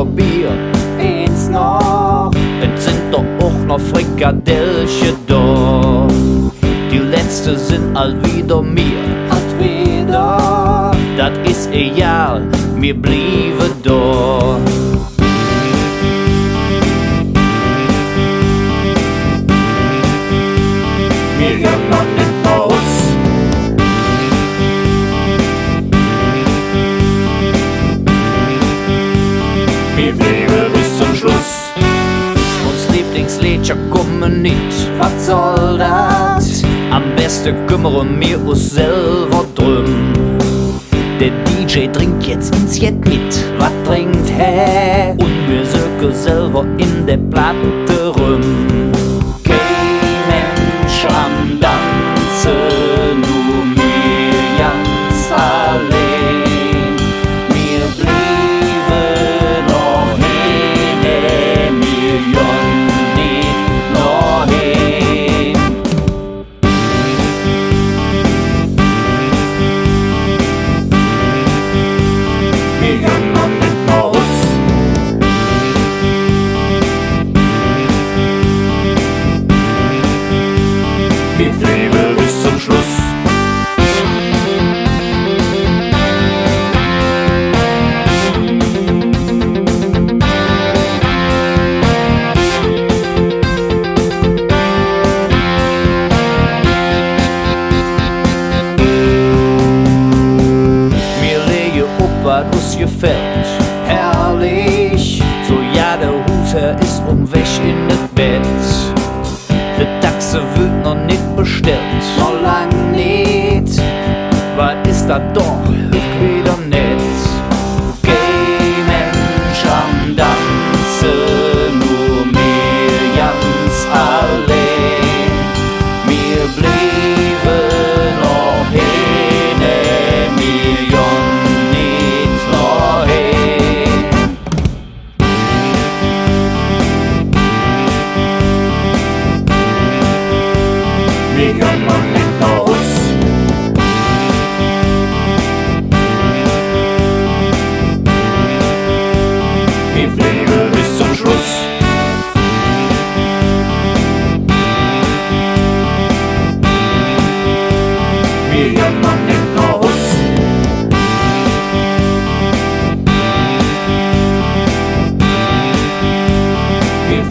Liter Bier, eins noch. Es sind doch auch noch Frikadellchen da. Die letzte sind all wieder mir, hat wieder. Das ist egal, mir bliebe da. Wir gehen noch nicht aus. Wir bleiben bis zum Schluss. Uns Lieblingsliedchen kommen nicht. Was soll das? Am besten kümmern wir uns selber drum. Der DJ trinkt jetzt ins Jet mit. Was trinkt er? Und wir söken selber in der Platte rum. Kein Mensch am Tanzen, nur wir ganz allein. Wir blieben noch hin, wir jon nicht noch hin. Wir gehen noch nicht aus. Wir bleiben bis zum Schluss. Wir legen ob, was uns gefällt. Herrlich, so ja, der Hausherr ist weg in das Bett. Der Taxe wird noch nicht bestellt, noch lang nicht. Was ist da doch wieder nett? Kein Mensch am Tanzen, nur mir ganz allein. Wir blieben noch hin, wir jon nicht noch hin. Wir gehen noch nicht aus. Wir bleiben bis zum Schluss. Wir gehen noch nicht aus. Wir